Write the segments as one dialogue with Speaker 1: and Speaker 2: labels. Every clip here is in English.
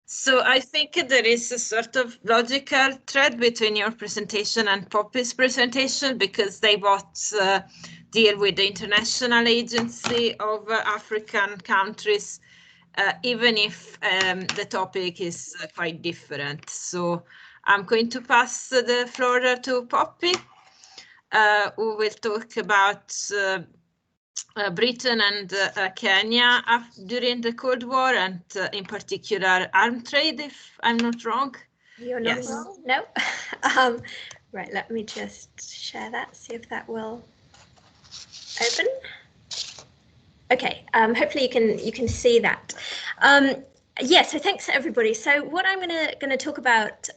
Speaker 1: So I think there is a sort of logical thread between your presentation and Poppy's presentation, because they both deal with the international agency of African countries, even if the topic is quite different. So I'm going to pass the floor to Poppy, who will talk about Britain and Kenya during the Cold War, and in particular arms trade, if I'm not wrong.
Speaker 2: You're not wrong. No. Right, let me just share that, see if that will open. Okay, hopefully you can see that. Yeah, so thanks everybody. So what I'm gonna talk about,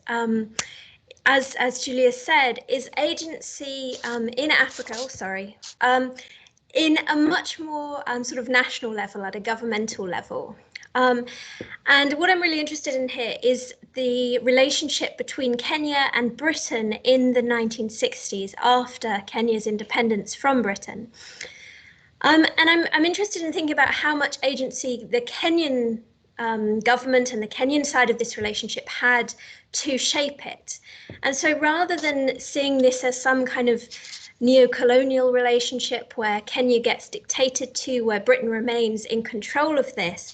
Speaker 2: as Julia said, is agency in Africa. Oh, sorry. In a much more sort of national level, at a governmental level. And what I'm really interested in here is the relationship between Kenya and Britain in the 1960s, after Kenya's independence from Britain. And I'm interested in thinking about how much agency the Kenyan government and the Kenyan side of this relationship had to shape it. And so rather than seeing this as some kind of neo-colonial relationship where Kenya gets dictated to, where Britain remains in control of this,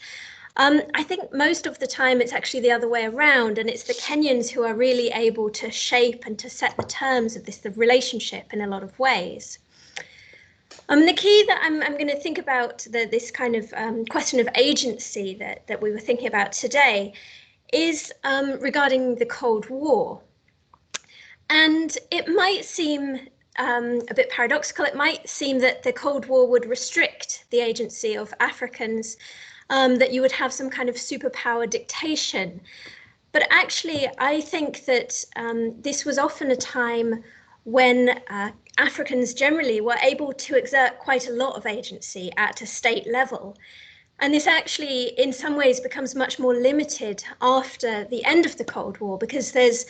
Speaker 2: I think most of the time it's actually the other way around, and it's the Kenyans who are really able to shape and to set the terms of the relationship in a lot of ways. The key that I'm going to think about this kind of question of agency that we were thinking about today is regarding the Cold War. And it might seem a bit paradoxical. It might seem that the Cold War would restrict the agency of Africans, that you would have some kind of superpower dictation. But actually, I think that this was often a time when Africans generally were able to exert quite a lot of agency at a state level. And this actually, in some ways, becomes much more limited after the end of the Cold War, because there's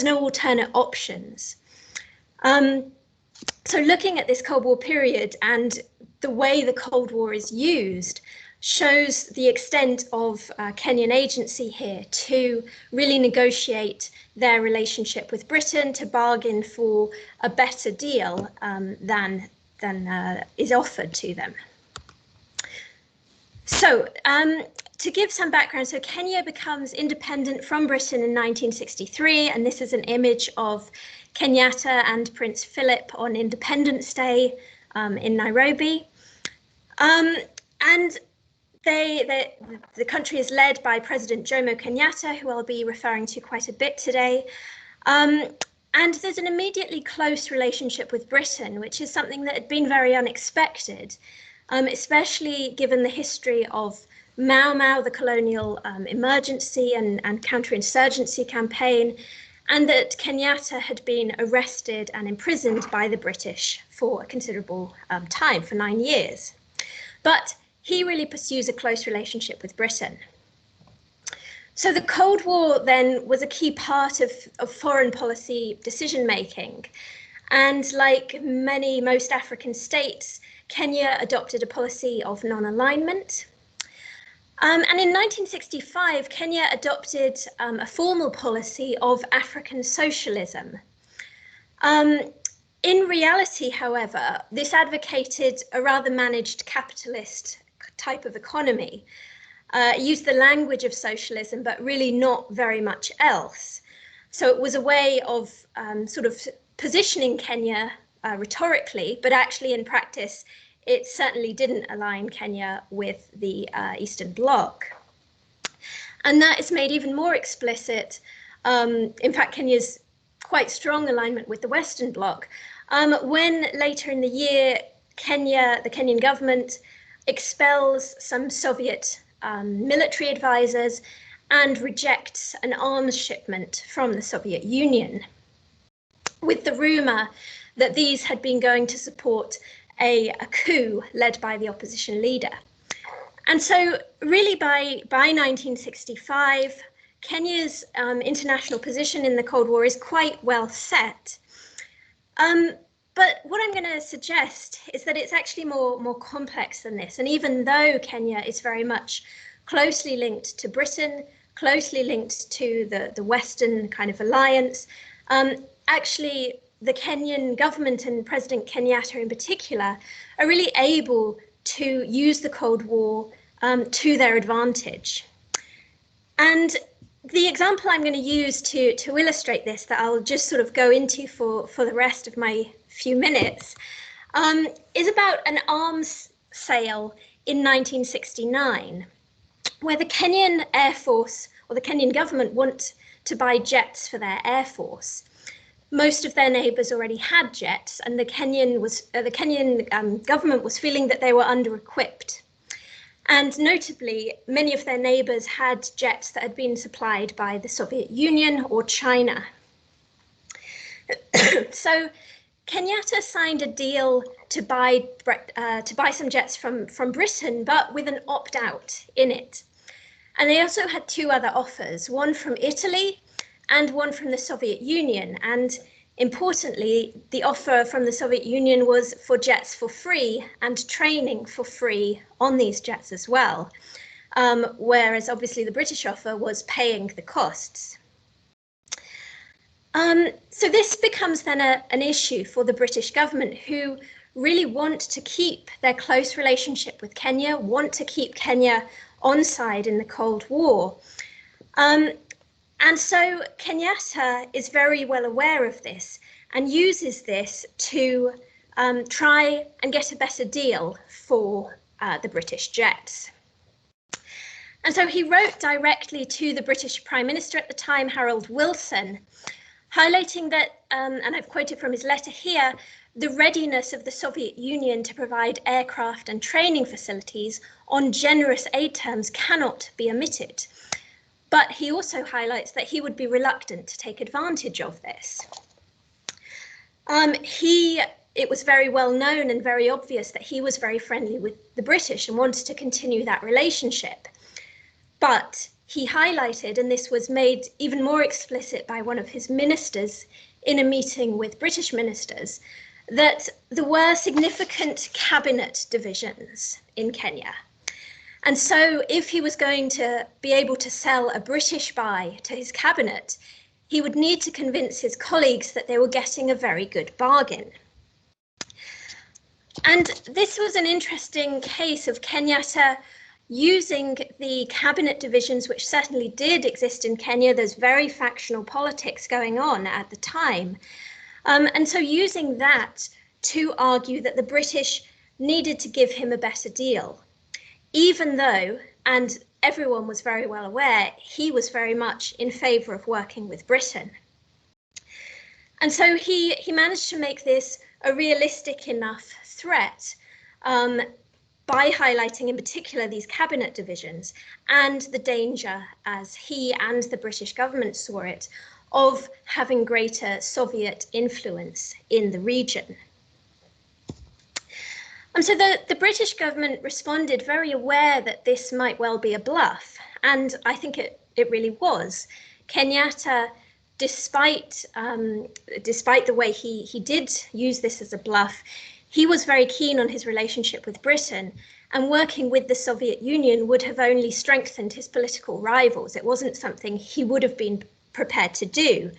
Speaker 2: no alternate options. So looking at this Cold War period and the way the Cold War is used shows the extent of Kenyan agency here to really negotiate their relationship with Britain, to bargain for a better deal than is offered to them. So to give some background, so Kenya becomes independent from Britain in 1963, and this is an image of Kenyatta and Prince Philip on Independence Day in Nairobi. And the country is led by President Jomo Kenyatta, who I'll be referring to quite a bit today. And there's an immediately close relationship with Britain, which is something that had been very unexpected, especially given the history of Mau Mau, the colonial emergency and counterinsurgency campaign, and that Kenyatta had been arrested and imprisoned by the British for a considerable time, for 9 years. But he really pursues a close relationship with Britain. So the Cold War then was a key part of foreign policy decision-making. And like most African states, Kenya adopted a policy of non-alignment. And in 1965, Kenya adopted a formal policy of African socialism. In reality, however, this advocated a rather managed capitalist type of economy, used the language of socialism, but really not very much else. So it was a way of sort of positioning Kenya rhetorically, but actually in practice, it certainly didn't align Kenya with the Eastern Bloc. And that is made even more explicit. In fact, Kenya's quite strong alignment with the Western Bloc, when later in the year, the Kenyan government expels some Soviet military advisors and rejects an arms shipment from the Soviet Union, with the rumor that these had been going to support a coup led by the opposition leader. And so really by 1965, Kenya's international position in the Cold War is quite well set. But what I'm going to suggest is that it's actually more complex than this. And even though Kenya is very much closely linked to Britain, closely linked to the Western kind of alliance. Actually, the Kenyan government and President Kenyatta in particular are really able to use the Cold War to their advantage. And the example I'm going to use to illustrate this, that I'll just sort of go into for the rest of my few minutes, is about an arms sale in 1969, where the Kenyan Air Force or the Kenyan government want to buy jets for their Air Force. Most of their neighbours already had jets, and the Kenyan government was feeling that they were under-equipped. And notably, many of their neighbours had jets that had been supplied by the Soviet Union or China. So Kenyatta signed a deal to buy some jets from Britain, but with an opt-out in it. And they also had two other offers, one from Italy and one from the Soviet Union. And importantly, the offer from the Soviet Union was for jets for free and training for free on these jets as well, whereas obviously the British offer was paying the costs. So this becomes then an issue for the British government, who really want to keep their close relationship with Kenya, want to keep Kenya on side in the Cold War. And so Kenyatta is very well aware of this and uses this to try and get a better deal for the British jets. And so he wrote directly to the British Prime Minister at the time, Harold Wilson, highlighting that, and I've quoted from his letter here, the readiness of the Soviet Union to provide aircraft and training facilities on generous aid terms cannot be omitted. But he also highlights that he would be reluctant to take advantage of this. It was very well known and very obvious that he was very friendly with the British and wanted to continue that relationship. But he highlighted, and this was made even more explicit by one of his ministers in a meeting with British ministers, that there were significant cabinet divisions in Kenya. And so if he was going to be able to sell a British buy to his cabinet, he would need to convince his colleagues that they were getting a very good bargain. And this was an interesting case of Kenyatta using the cabinet divisions, which certainly did exist in Kenya. There's very factional politics going on at the time. And so using that to argue that the British needed to give him a better deal, even though, and everyone was very well aware, he was very much in favour of working with Britain. And so he managed to make this a realistic enough threat by highlighting in particular these cabinet divisions and the danger, as he and the British government saw it, of having greater Soviet influence in the region. And so the British government responded very aware that this might well be a bluff, and I think it really was. Kenyatta, despite the way he did use this as a bluff, he was very keen on his relationship with Britain, and working with the Soviet Union would have only strengthened his political rivals. It wasn't something he would have been prepared to do.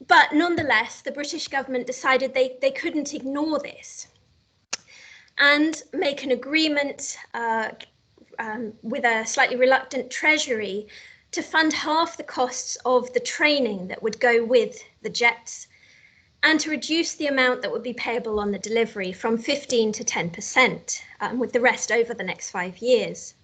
Speaker 2: But nonetheless, the British government decided they couldn't ignore this and make an agreement with a slightly reluctant treasury to fund half the costs of the training that would go with the jets, and to reduce the amount that would be payable on the delivery from 15 to 10%, with the rest over the next 5 years.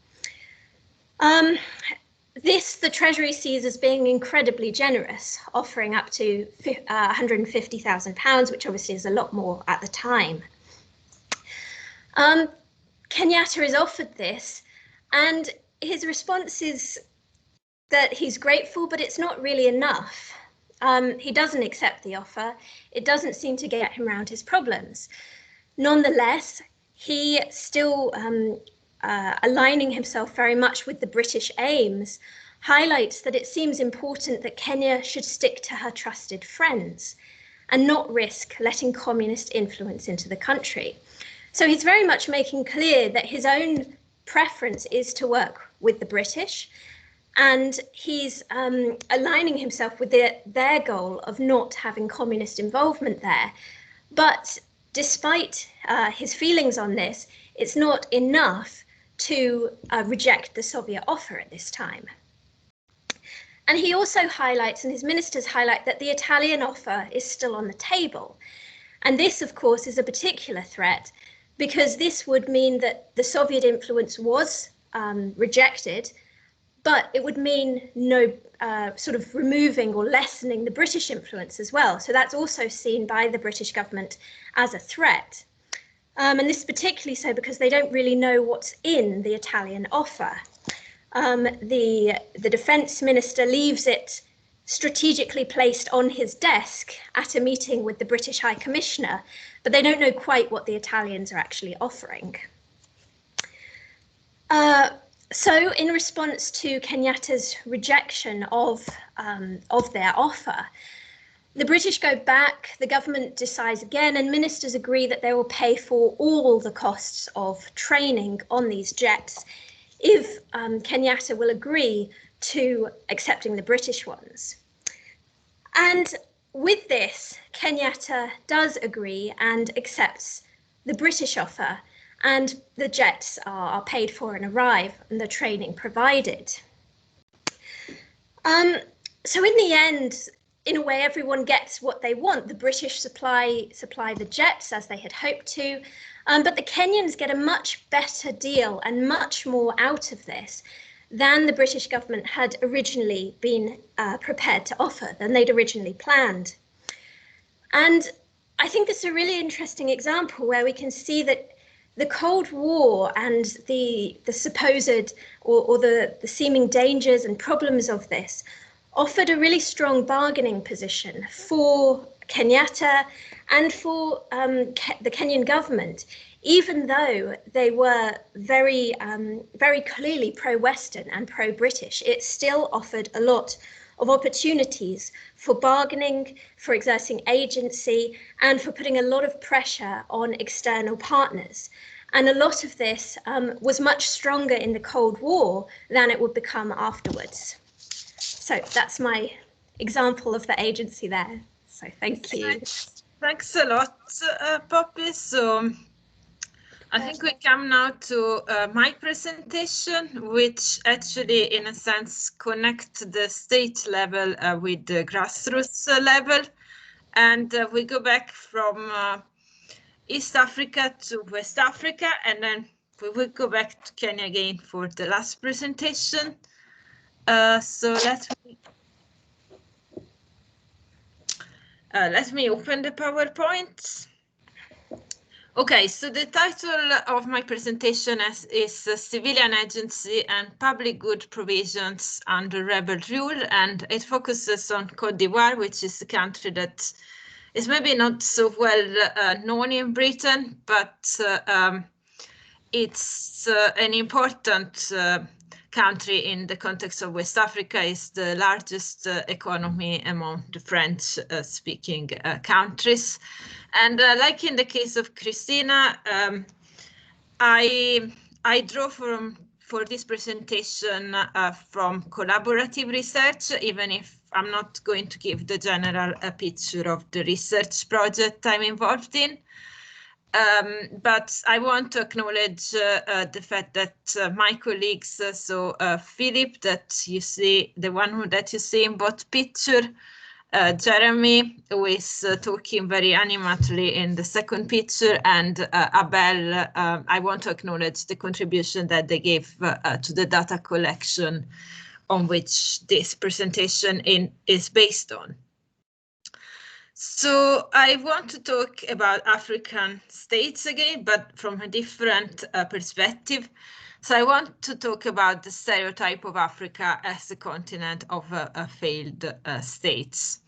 Speaker 2: This the Treasury sees as being incredibly generous, offering up to £150,000, which obviously is a lot more at the time. Kenyatta is offered this, and his response is that he's grateful, but it's not really enough. He doesn't accept the offer. It doesn't seem to get him around his problems. Nonetheless, he still aligning himself very much with the British aims, highlights that it seems important that Kenya should stick to her trusted friends and not risk letting communist influence into the country. So he's very much making clear that his own preference is to work with the British, and he's aligning himself with their goal of not having communist involvement there. But despite his feelings on this, it's not enough to reject the Soviet offer at this time. And he also highlights, and his ministers highlight, that the Italian offer is still on the table. And this, of course, is a particular threat, because this would mean that the Soviet influence was rejected, but it would mean no sort of removing or lessening the British influence as well. So that's also seen by the British government as a threat. And this is particularly so because they don't really know what's in the Italian offer. The defence minister leaves it strategically placed on his desk at a meeting with the British High Commissioner, but they don't know quite what the Italians are actually offering. So in response to Kenyatta's rejection of their offer, the British go back, the government decides again, and ministers agree that they will pay for all the costs of training on these jets if Kenyatta will agree to accepting the British ones. And with this, Kenyatta does agree and accepts the British offer, and the jets are paid for and arrive, and the training provided. So in the end, in a way, everyone gets what they want. The British supply the jets as they had hoped to, but the Kenyans get a much better deal and much more out of this than the British government had originally been prepared to offer, than they'd originally planned. And I think this is a really interesting example where we can see that the Cold War and the supposed or the seeming dangers and problems of this offered a really strong bargaining position for Kenyatta and for the Kenyan government, even though they were very clearly pro-Western and pro-British. It still offered a lot of opportunities for bargaining, for exerting agency, and for putting a lot of pressure on external partners. And a lot of this was much stronger in the Cold War than it would become afterwards. So that's my example of the agency there. So thank you.
Speaker 1: Thanks a lot, Poppy. So I think we come now to my presentation, which actually, in a sense, connects the state level with the grassroots level. And we go back from East Africa to West Africa, and then we will go back to Kenya again for the last presentation. So let me open the PowerPoint. Okay, so the title of my presentation is Civilian Agency and Public Good Provisions under Rebel Rule, and it focuses on Côte d'Ivoire, which is a country that is maybe not so well known in Britain, but it's an important country in the context of West Africa. Is the largest economy among the French-speaking countries. And like in the case of Christina, I draw for this presentation from collaborative research, even if I'm not going to give the general picture of the research project I'm involved in. But I want to acknowledge the fact that my colleagues, so Philip, that you see, the one that you see in both picture, Jeremy, who is talking very animatedly in the second picture, and Abel, I want to acknowledge the contribution that they gave to the data collection on which this presentation is based on. So I want to talk about African states again, but from a different perspective. So I want to talk about the stereotype of Africa as a continent of failed states.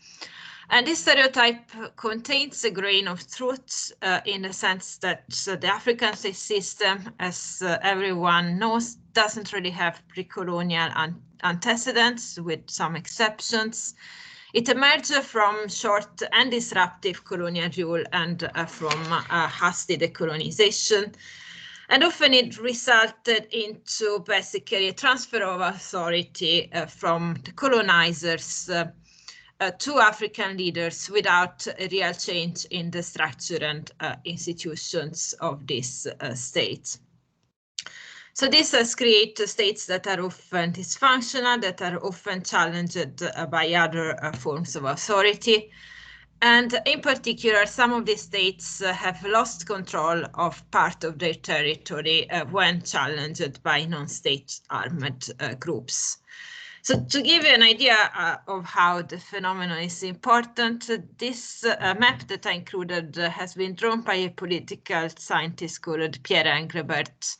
Speaker 1: And this stereotype contains a grain of truth in the sense that the African state system, as everyone knows, doesn't really have pre-colonial antecedents, with some exceptions. It emerged from short and disruptive colonial rule and from hasty decolonization. And often it resulted into basically a transfer of authority from the colonizers to African leaders without a real change in the structure and institutions of these states. So this has created states that are often dysfunctional, that are often challenged by other forms of authority. And in particular, some of these states have lost control of part of their territory when challenged by non-state armed groups. So to give you an idea of how the phenomenon is important, this map that I included has been drawn by a political scientist called Pierre Engelbert.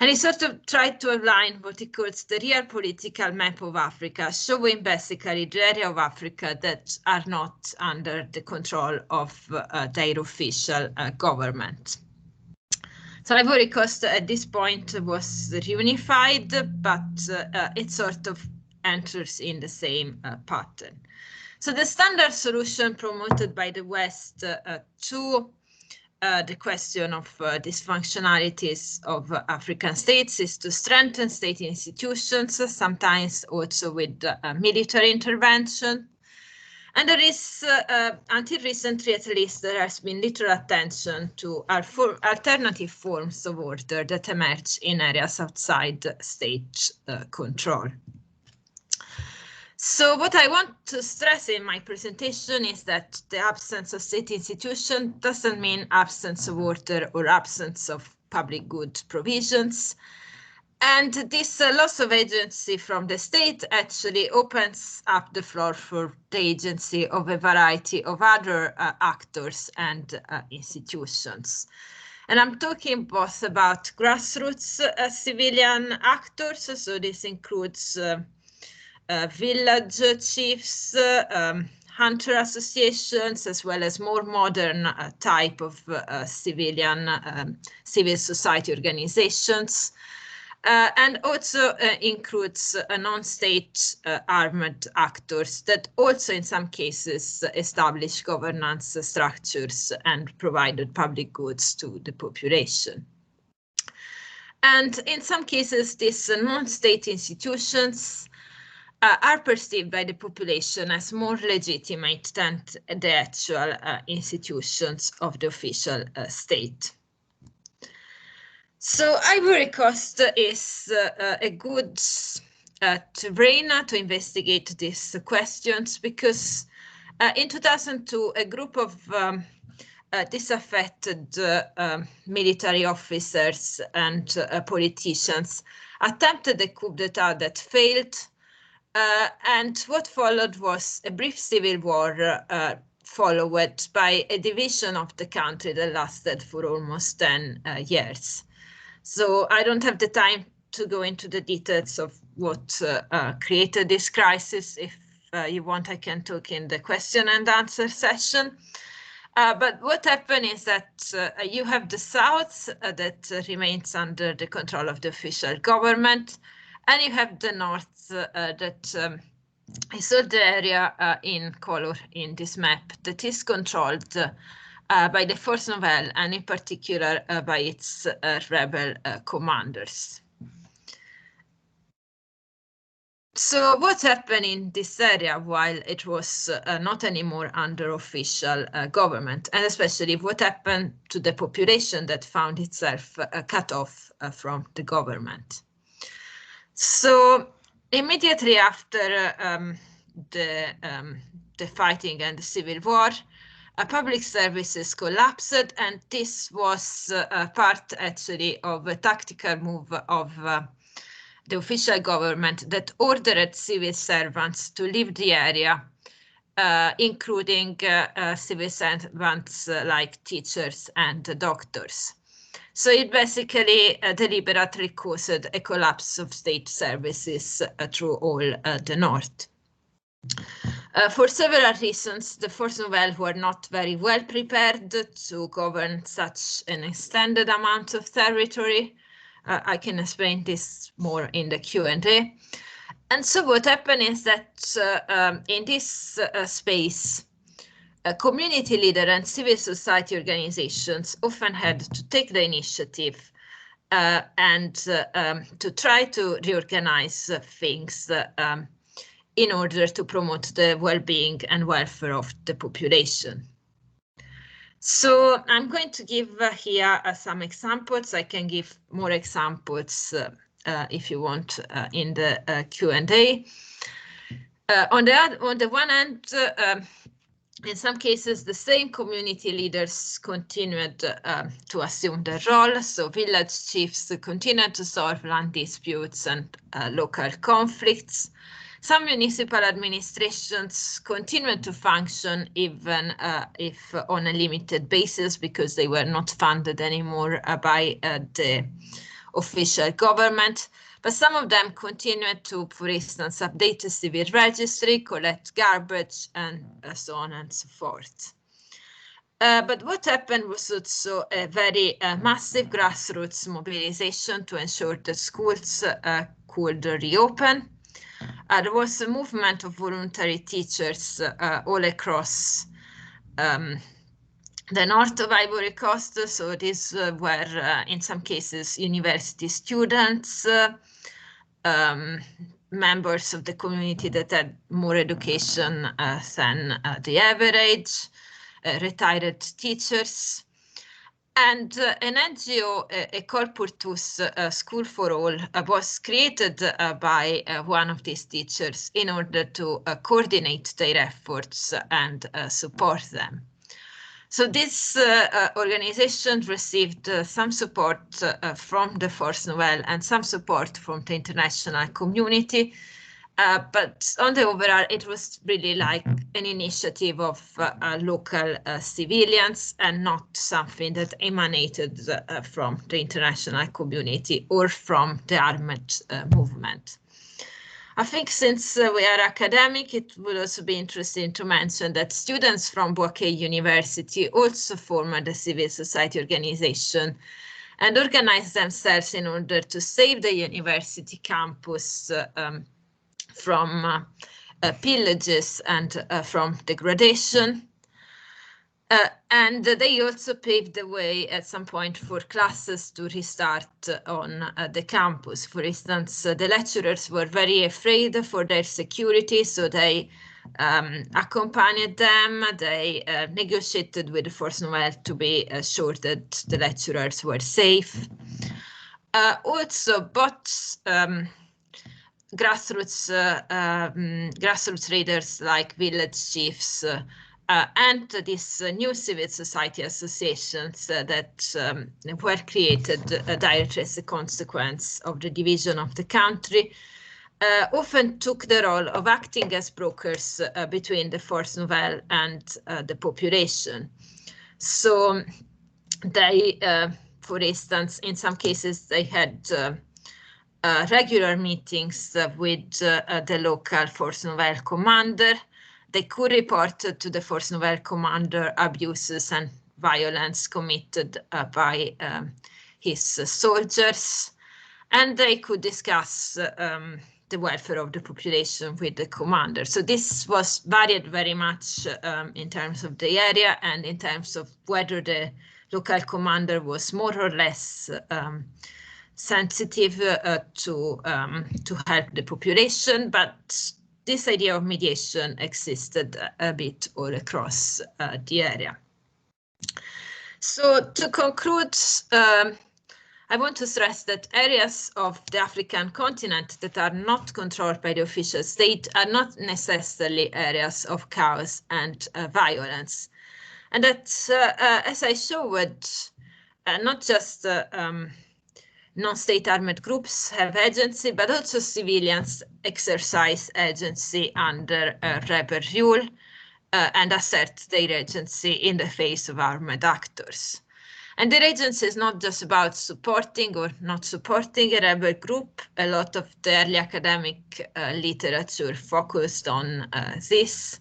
Speaker 1: And he sort of tried to outline what he calls the real political map of Africa, showing basically the area of Africa that are not under the control of their official government. So Ivory Coast at this point was reunified, but it sort of enters in the same pattern. So the standard solution promoted by the West to the question of dysfunctionalities of African states is to strengthen state institutions, sometimes also with military intervention. And there is, until recently at least, there has been little attention to alternative forms of order that emerge in areas outside state control. So what I want to stress in my presentation is that the absence of state institution doesn't mean absence of order or absence of public good provisions. And this loss of agency from the state actually opens up the floor for the agency of a variety of other actors and institutions. And I'm talking both about grassroots civilian actors, so this includes village chiefs, hunter associations, as well as more modern type of civilian civil society organizations, and also includes non-state armed actors that also in some cases establish governance structures and provided public goods to the population. And in some cases, these non-state institutions are perceived by the population as more legitimate than the actual institutions of the official state. So Ivory Coast is a good terrain to investigate these questions because in 2002, a group of disaffected military officers and politicians attempted a coup d'etat that failed. And what followed was a brief civil war followed by a division of the country that lasted for almost 10 years. So I don't have the time to go into the details of what created this crisis. If you want, I can talk in the question and answer session. But what happened is that you have the South that remains under the control of the official government, and you have the North that is the area in color in this map that is controlled by the Force Nouvelle and in particular by its rebel commanders. So what happened in this area while it was not anymore under official government, and especially what happened to the population that found itself cut off from the government? So immediately after the fighting and the civil war, public services collapsed, and this was part actually of a tactical move of the official government that ordered civil servants to leave the area, including civil servants like teachers and doctors. So it basically deliberately caused a collapse of state services through all the North. For several reasons, the Force Nouvelle were not very well prepared to govern such an extended amount of territory. I can explain this more in the Q&A. And so what happened is that in this space, community leader and civil society organizations often had to take the initiative and to try to reorganize things in order to promote the well-being and welfare of the population. So I'm going to give here some examples. I can give more examples if you want in the Q&A. On the one hand, in some cases, the same community leaders continued to assume the role. So village chiefs continued to solve land disputes and local conflicts. Some municipal administrations continued to function even if on a limited basis because they were not funded anymore by the official government. But some of them continued to, for instance, update the civil registry, collect garbage, and so on and so forth. But what happened was also a very massive grassroots mobilization to ensure that schools could reopen. There was a movement of voluntary teachers all across the north of Ivory Coast. So these were, in some cases, university students, members of the community that had more education than the average, retired teachers. And an NGO, École pour tous, School for All, was created by one of these teachers in order to coordinate their efforts and support them. So this organization received some support from the Force Nouvelle and some support from the international community. But on the overall, it was really like an initiative of local civilians and not something that emanated from the international community or from the armed movement. I think since we are academic, it would also be interesting to mention that students from Bouaké University also formed a civil society organization and organized themselves in order to save the university campus from pillages and from degradation. And they also paved the way at some point for classes to restart on the campus. For instance, the lecturers were very afraid for their security, so they accompanied them. They negotiated with the Force Nouvelle to be assured that the lecturers were safe. Also, both grassroots leaders like village chiefs and these new civil society associations that were created directly as a consequence of the division of the country often took the role of acting as brokers between the Force Nouvelle and the population. So they, for instance, in some cases, they had regular meetings with the local Force Nouvelle commander. They could report to the Force Nouvelle commander abuses and violence committed by his soldiers, and they could discuss the welfare of the population with the commander. So this was varied very much in terms of the area and in terms of whether the local commander was more or less sensitive to help the population, but this idea of mediation existed a bit all across the area. So to conclude, I want to stress that areas of the African continent that are not controlled by the official state are not necessarily areas of chaos and violence. And that, as I showed, not just non-state armed groups have agency, but also civilians exercise agency under rebel rule and assert their agency in the face of armed actors. And their agency is not just about supporting or not supporting a rebel group. A lot of the early academic literature focused on this.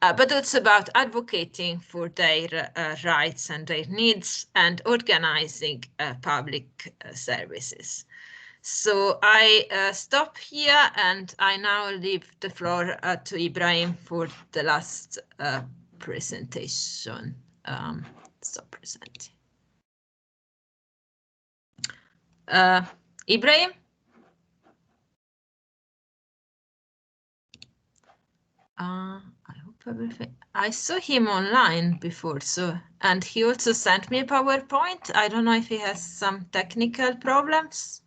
Speaker 1: But also about advocating for their rights and their needs and organizing public services. So I stop here and I now leave the floor to Ibrahim for the last presentation. Stop presenting. Ibrahim? I hope everything. I saw him online before, and he also sent me a PowerPoint. I don't know if he has some technical problems.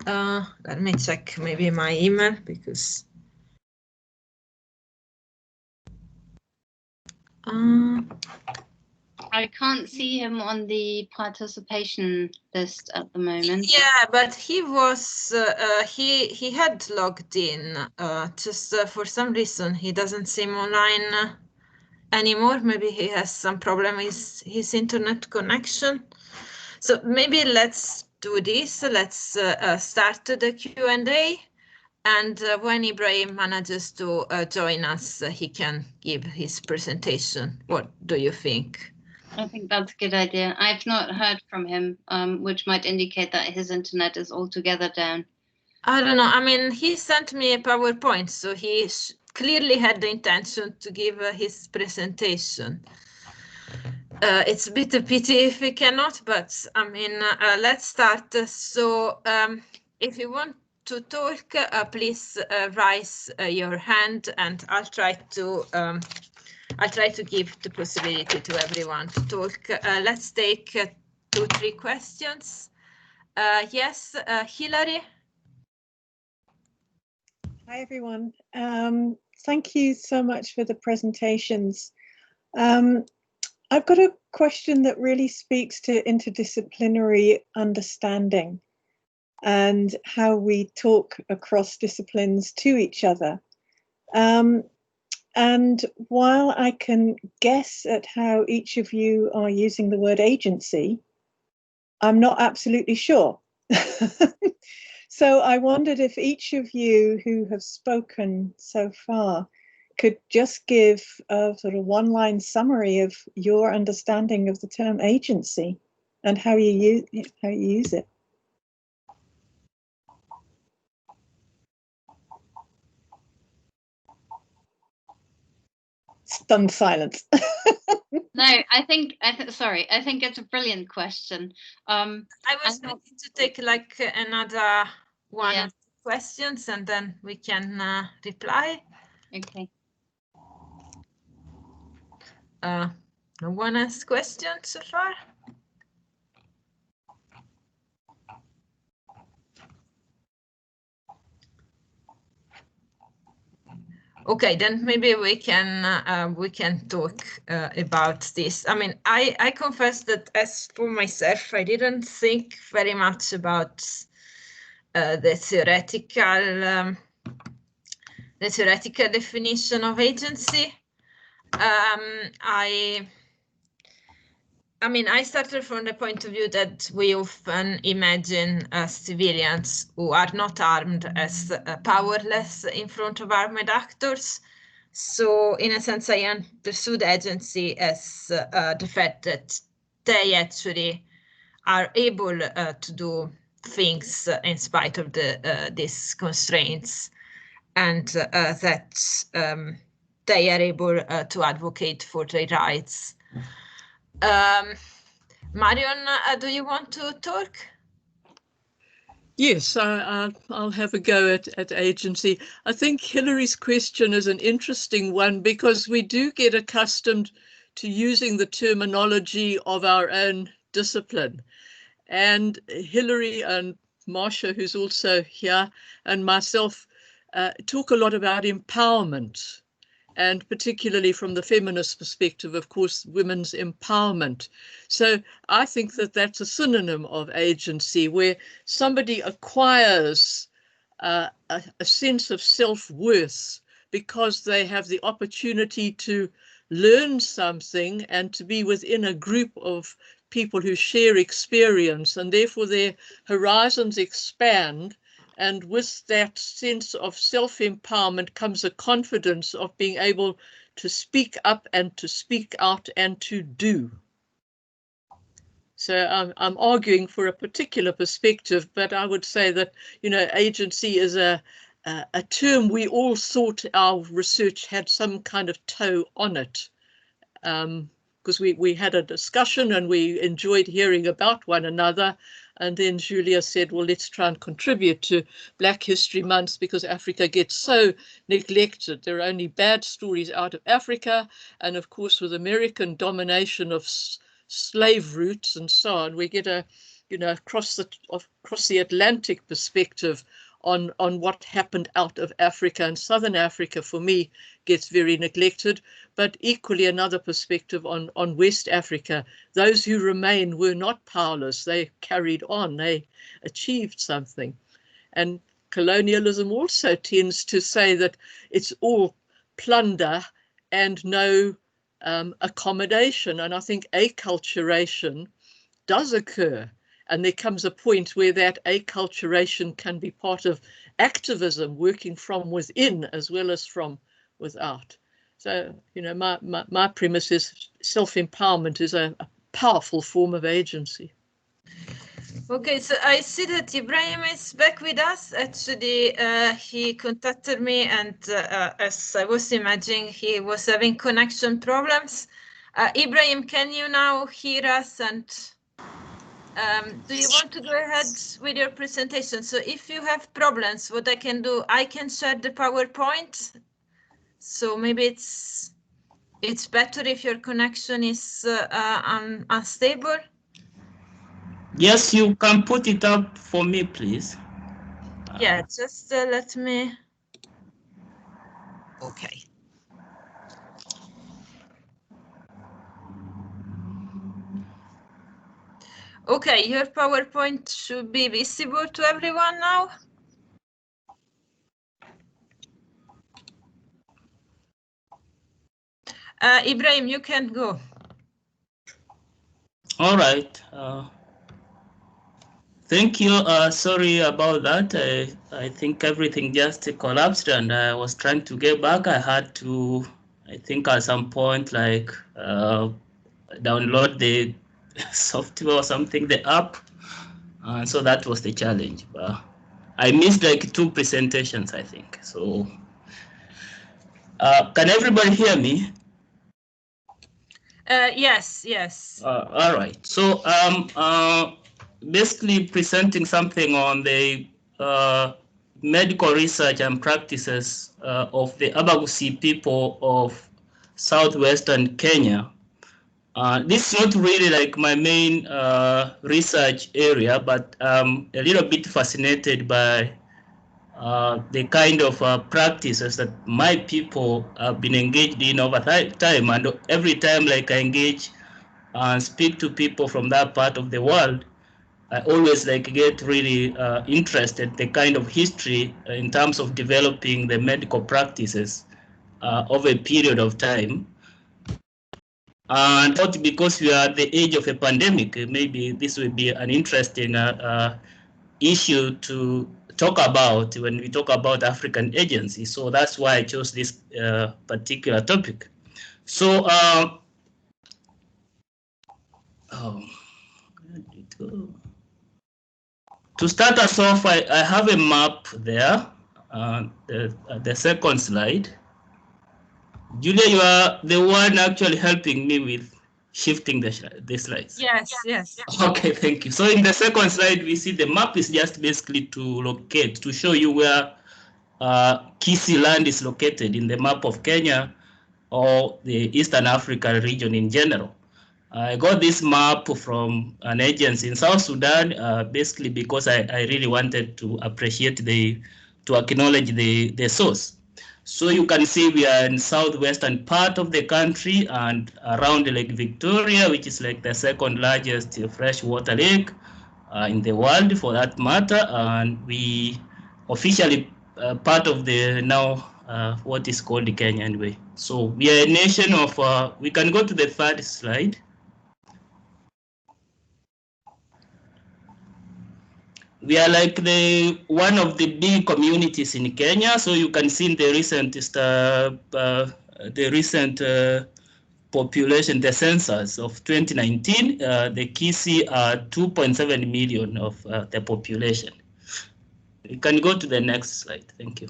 Speaker 1: Let me check maybe my email because.
Speaker 3: I can't see him on the participation list at the moment.
Speaker 1: Yeah, but he was he had logged in. Just for some reason he doesn't seem online anymore. Maybe he has some problem with his internet connection. So maybe let's do this. Let's start the Q&A, and when Ibrahim manages to join us, he can give his presentation. What do you think?
Speaker 3: I think that's a good idea. I've not heard from him, which might indicate that his internet is altogether down.
Speaker 1: I don't know. I mean, he sent me a PowerPoint, so he clearly had the intention to give his presentation. It's a bit a pity if we cannot, but I mean, let's start. So if you want to talk, please raise your hand, and I'll try to give the possibility to everyone to talk. Let's take 2-3 questions. Yes, Hilary.
Speaker 4: Hi, everyone. Thank you so much for the presentations. I've got a question that really speaks to interdisciplinary understanding and how we talk across disciplines to each other. And while I can guess at how each of you are using the word agency, I'm not absolutely sure. So I wondered if each of you who have spoken so far could just give a sort of one-line summary of your understanding of the term agency and how you use it. Stunned silence.
Speaker 3: No, I think it's a brilliant question.
Speaker 1: I was going to take like another one or two questions, and then we can reply.
Speaker 3: Okay.
Speaker 1: No one has questions so far. Okay, then maybe we can talk about this. I mean, I confess that as for myself, I didn't think very much about the theoretical definition of agency. I mean, I started from the point of view that we often imagine civilians who are not armed as powerless in front of armed actors. So in a sense, I understood agency as the fact that they actually are able to do things in spite of these constraints, and that they are able to advocate for their rights. Marion, do you want to talk?
Speaker 5: Yes, I'll have a go at agency. I think Hilary's question is an interesting one because we do get accustomed to using the terminology of our own discipline. And Hilary and Marsha, who's also here, and myself talk a lot about empowerment, and particularly from the feminist perspective, of course, women's empowerment. So I think that that's a synonym of agency, where somebody acquires a sense of self-worth because they have the opportunity to learn something and to be within a group of people who share experience, and therefore their horizons expand. And with that sense of self-empowerment comes a confidence of being able to speak up and to speak out and to do. So I'm arguing for a particular perspective, but I would say that, you know, agency is a term we all thought our research had some kind of toe on it. Because we had a discussion and we enjoyed hearing about one another, And then Julia said, well, let's try and contribute to Black History Month because Africa gets so neglected. There are only bad stories out of Africa. And of course, with American domination of slave routes and so on, we get a, across the Atlantic perspective on what happened out of Africa. And Southern Africa, for me, gets very neglected. But equally another perspective on West Africa. Those who remain were not powerless. They carried on. They achieved something. And colonialism also tends to say that it's all plunder and no accommodation. And I think acculturation does occur. And there comes a point where that acculturation can be part of activism, working from within as well as from without. So, my premise is self-empowerment is a powerful form of agency.
Speaker 1: Okay, so I see that Ibrahim is back with us. Actually, he contacted me, and as I was imagining, he was having connection problems. Ibrahim, can you now hear us? And do you want to go ahead with your presentation? So if you have problems, what I can do, I can share the PowerPoint. So maybe it's better if your connection is unstable.
Speaker 6: Yes, you can put it up for me, please.
Speaker 1: Yeah, just let me. Okay. Okay, your PowerPoint should be visible to everyone now. Ibrahim, you can go.
Speaker 6: All right. Thank you. Sorry about that. I think everything just collapsed and I was trying to get back. I had to, I think at some point, like download the software or something, the app. And so that was the challenge. But I missed like 2 presentations, I think. So can everybody hear me?
Speaker 1: Yes.
Speaker 6: All right. So basically presenting something on the medical research and practices of the Abagusi people of southwestern Kenya. This is not really like my main research area, but I'm a little bit fascinated by the kind of practices that my people have been engaged in over time. And every time like I engage and speak to people from that part of the world, I always like get really interested the kind of history in terms of developing the medical practices over a period of time. And not because we are at the age of a pandemic, maybe this will be an interesting issue to talk about when we talk about African agency. So that's why I chose this particular topic. So, where did it go? To start us off, I have a map there, the second slide. Julia, you are the one actually helping me with shifting the slides.
Speaker 1: Yes.
Speaker 6: Okay, thank you. So in the second slide, we see the map is just basically to locate, to show you where Kisii land is located in the map of Kenya or the Eastern Africa region in general. I got this map from an agency in South Sudan, basically because I really wanted to acknowledge the source. So you can see we are in southwestern part of the country and around Lake Victoria, which is like the second largest freshwater lake in the world for that matter. And we officially part of the now what is called Kenya anyway. So we are a nation of, we can go to the third slide. We are like one of the big communities in Kenya. So you can see in the recent population, the census of 2019, the Kisii are 2.7 million of the population. You can go to the next slide. Thank you.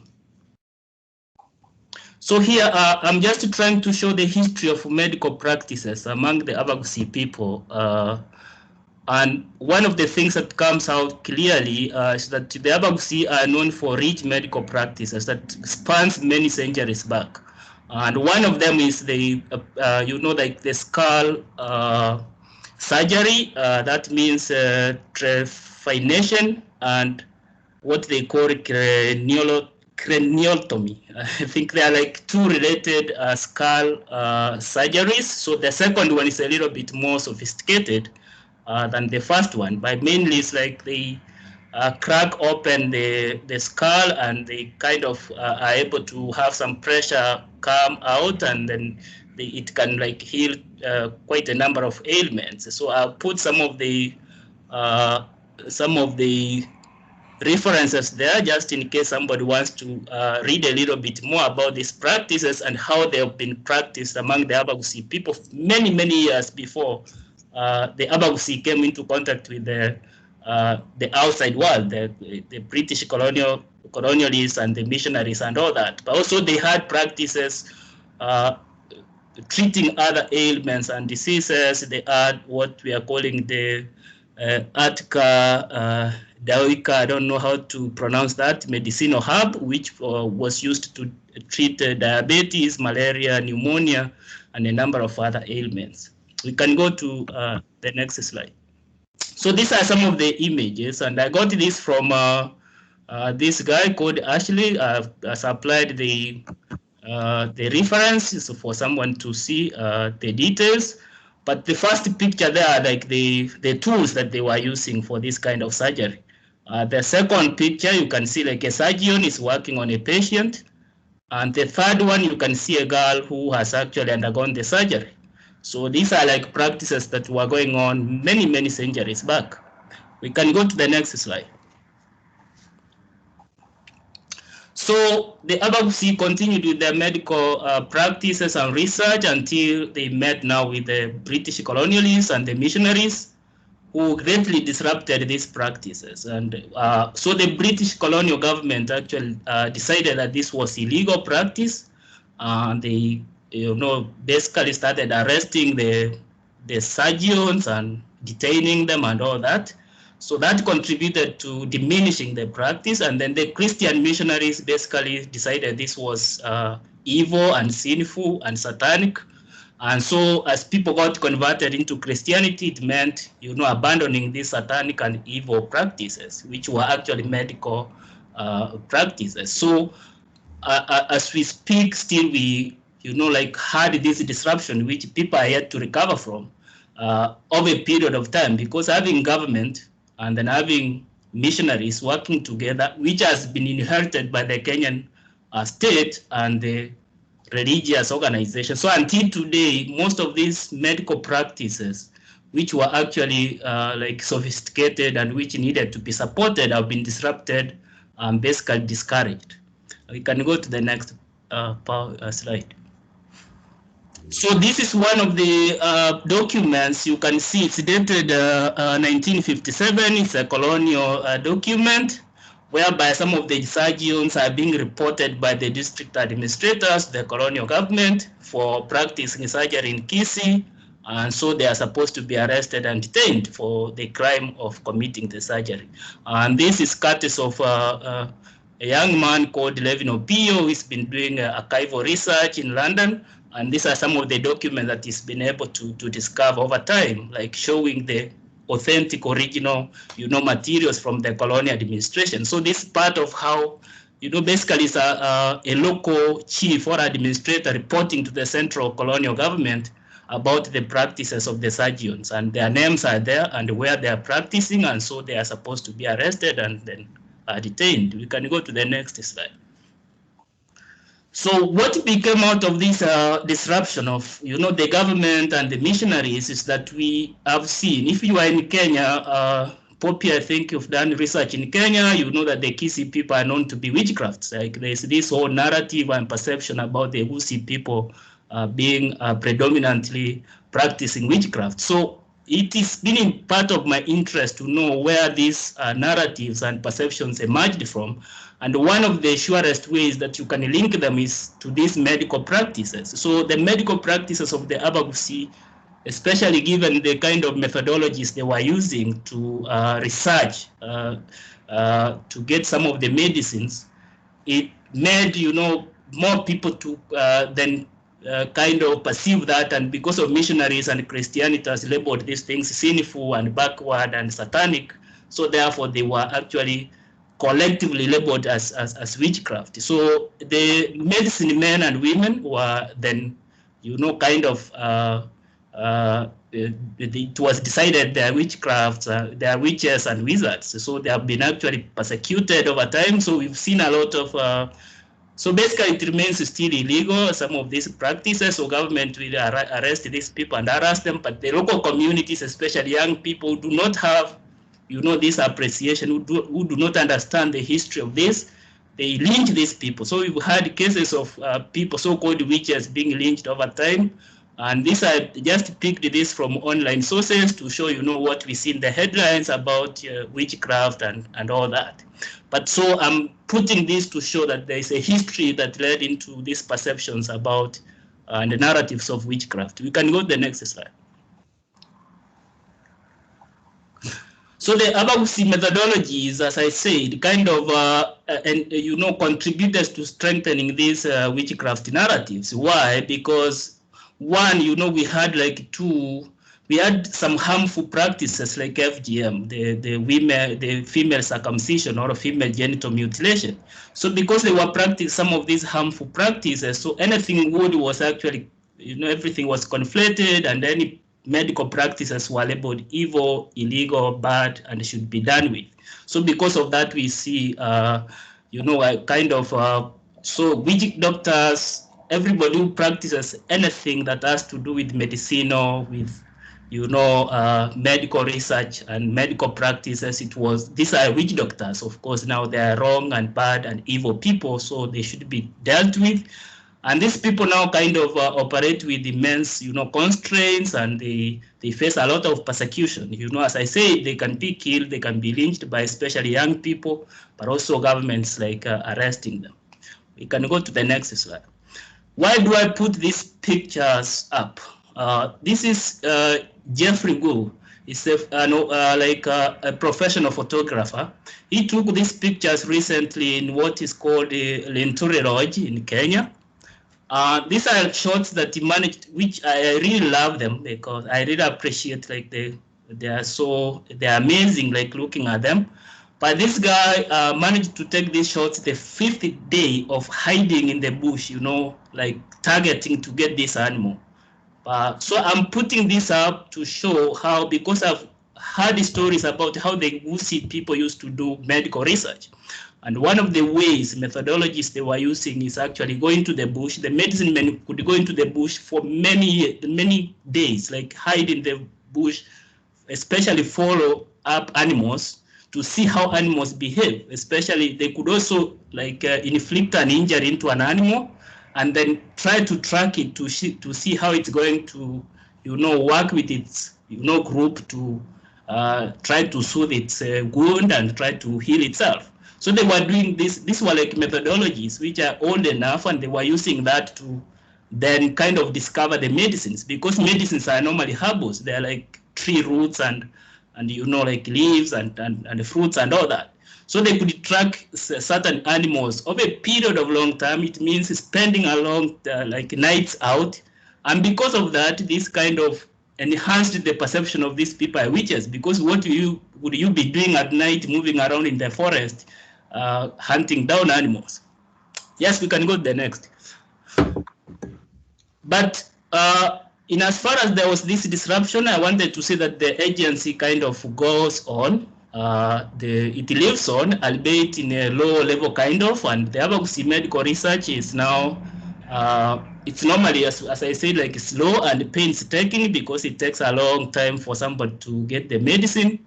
Speaker 6: So here I'm just trying to show the history of medical practices among the Abagusi people And one of the things that comes out clearly is that the Abagusi are known for rich medical practices that spans many centuries back. And one of them is the, like the skull surgery. That means trephination and what they call craniotomy. I think they are like two related skull surgeries. So the second one is a little bit more sophisticated than the first one, but mainly it's like they crack open the skull and they kind of are able to have some pressure come out, and then it can like heal quite a number of ailments. So I'll put some of the references there just in case somebody wants to read a little bit more about these practices and how they have been practiced among the Abagusi people many, many years before the Abagusi came into contact with the outside world, the British colonialists and the missionaries and all that. But also they had practices treating other ailments and diseases. They had what we are calling the Attica Daoika, I don't know how to pronounce that, medicinal herb, which was used to treat diabetes, malaria, pneumonia, and a number of other ailments. We can go to the next slide. So these are some of the images, and I got this from this guy called Ashley. I've supplied the references for someone to see the details. But the first picture there are like the tools that they were using for this kind of surgery. The second picture, you can see like a surgeon is working on a patient. And the third one, you can see a girl who has actually undergone the surgery. So these are like practices that were going on many, many centuries back. We can go to the next slide. So the Abagusi continued with their medical practices and research until they met now with the British colonialists and the missionaries, who greatly disrupted these practices. And so the British colonial government actually decided that this was illegal practice. They basically started arresting the surgeons and detaining them and all that. So that contributed to diminishing the practice. And then the Christian missionaries basically decided this was evil and sinful and satanic. And so as people got converted into Christianity, it meant, abandoning these satanic and evil practices, which were actually medical practices. So as we speak, still we, had this disruption, which people are yet to recover from over a period of time, because having government and then having missionaries working together, which has been inherited by the Kenyan state and the religious organizations. So until today, most of these medical practices, which were actually like sophisticated and which needed to be supported, have been disrupted and basically discouraged. We can go to the next slide. So this is one of the documents. You can see it's dated 1957. It's a colonial document whereby some of the surgeons are being reported by the district administrators, the colonial government, for practicing surgery in Kisii. And so they are supposed to be arrested and detained for the crime of committing the surgery. And this is courtesy of a young man called Levin Opio, who's been doing archival research in London. And these are some of the documents that he's been able to discover over time, like showing the authentic, original, materials from the colonial administration. So this is part of how, basically it's a local chief or administrator reporting to the central colonial government about the practices of the surgeons, and their names are there and where they are practicing, and so they are supposed to be arrested and then detained. We can go to the next slide. So what became out of this disruption of, the government and the missionaries is that we have seen, if you are in Kenya, Poppy, I think you've done research in Kenya, you know that the Kisii people are known to be witchcrafts. Like there's this whole narrative and perception about the Kisii people being predominantly practicing witchcraft. So it has been part of my interest to know where these narratives and perceptions emerged from. And one of the surest ways that you can link them is to these medical practices. So the medical practices of the Abagusi especially given the kind of methodologies they were using to research to get some of the medicines. It made, more people to then kind of perceive that, and because of missionaries and Christianity has labeled these things sinful and backward and satanic, so therefore they were actually collectively labeled as witchcraft. So the medicine men and women were then, kind of it was decided they are witchcrafts, they are witches and wizards. So they have been actually persecuted over time. So we've seen a lot of so basically, it remains still illegal, some of these practices, so government will arrest these people and harass them, but the local communities, especially young people, do not have, this appreciation, who do not understand the history of this. They lynch these people. So we've had cases of people, so-called witches, being lynched over time. And this, I just picked this from online sources to show, what we see in the headlines about witchcraft and all that. But so I'm putting this to show that there is a history that led into these perceptions about the narratives of witchcraft. We can go to the next slide. So the Abagusi methodologies, as I said, kind of contributed to strengthening these witchcraft narratives. Why? Because one, we had we had some harmful practices like FGM, the female circumcision or female genital mutilation. So because they were practicing some of these harmful practices, so anything good was actually, everything was conflated, and any medical practices were labeled evil, illegal, bad, and should be done with. So because of that, we see, a kind of, so witch doctors, everybody who practices anything that has to do with medicine or with, medical research and medical practices, these are witch doctors. Of course, now they are wrong and bad and evil people, so they should be dealt with. And these people now kind of operate with immense, constraints, and they face a lot of persecution. As I say, they can be killed, they can be lynched by especially young people, but also governments like arresting them. We can go to the next slide. Why do I put these pictures up? This is Jeffrey Gu. He's a professional photographer. He took these pictures recently in what is called the Linturi Lodge in Kenya. These are shots that he managed, which I really love them because I really appreciate, they are amazing, looking at them. But this guy managed to take these shots the 5th day of hiding in the bush, targeting to get this animal. So I'm putting this up to show how, because I've heard stories about how the Gusi people used to do medical research. And one of the ways, methodologies they were using is actually going to the bush. The medicine men could go into the bush for many days, hide in the bush, especially follow up animals to see how animals behave. Especially, they could also inflict an injury into an animal and then try to track it to see how it's going to, work with its, group to try to soothe its wound and try to heal itself. So they were doing this. These were methodologies which are old enough, and they were using that to then kind of discover the medicines, because medicines are normally herbals. They're like tree roots and leaves and fruits and all that. So they could track certain animals over a period of long time. It means spending a long nights out, and because of that, this kind of enhanced the perception of these people are witches, because what would you be doing at night, moving around in the forest, hunting down animals? Yes, we can go to the next. But in as far as there was this disruption, I wanted to say that the agency kind of goes on. It lives on, albeit in a low level kind of, and the Abagusi medical research is now, it's normally, as I said, slow and painstaking, because it takes a long time for somebody to get the medicine.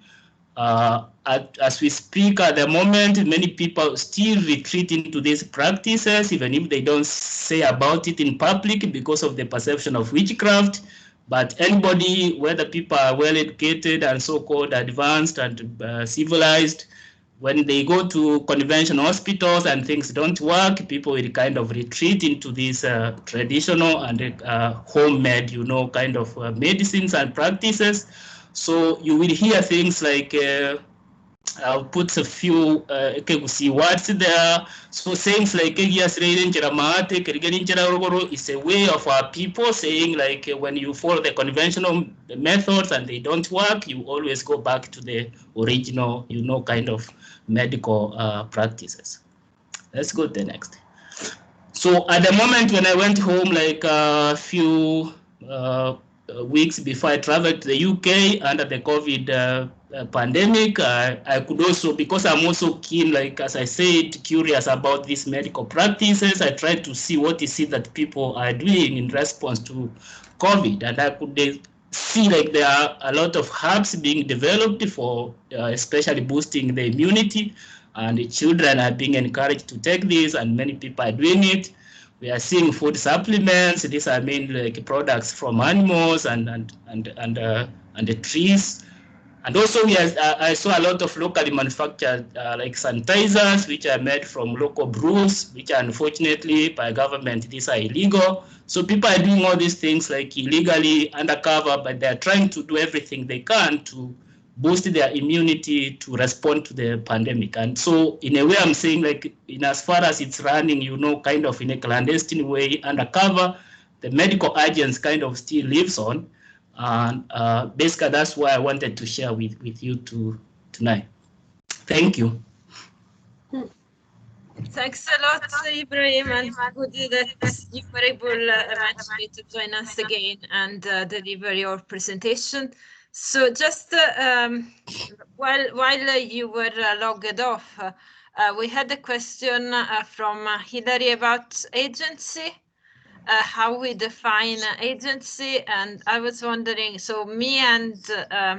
Speaker 6: As we speak at the moment, many people still retreat into these practices, even if they don't say about it in public because of the perception of witchcraft. But anybody, whether people are well educated and so-called advanced and civilized, when they go to conventional hospitals and things don't work, people will kind of retreat into these traditional and homemade, kind of medicines and practices. So you will hear things like, I'll put a few words there. So things like is a way of our people saying, like, when you follow the conventional methods and they don't work, you always go back to the original, kind of medical practices. Let's go to the next. So at the moment when I went home, like a few weeks before I traveled to the UK under the COVID pandemic, I could also, because I'm also keen, like as I said, curious about these medical practices, I tried to see what is it that people are doing in response to COVID, and I could see like there are a lot of herbs being developed for especially boosting the immunity, and the children are being encouraged to take this, and many people are doing it. We are seeing food supplements. These are mainly like products from animals and the trees. And also I saw a lot of locally manufactured like sanitizers, which are made from local brews, which are unfortunately by government, these are illegal. So people are doing all these things like illegally undercover, but they're trying to do everything they can to boost their immunity to respond to the pandemic. And so in a way, I'm saying, like, in as far as it's running, kind of in a clandestine way, undercover, the medical agents kind of still lives on. And basically, that's why I wanted to share with you tonight. Thank you.
Speaker 1: Thanks a lot, Ibrahim, and good that you were able eventually to join us again and deliver your presentation. So just while you were logged off, we had a question from Hilary about agency. How we define agency, and I was wondering, so me and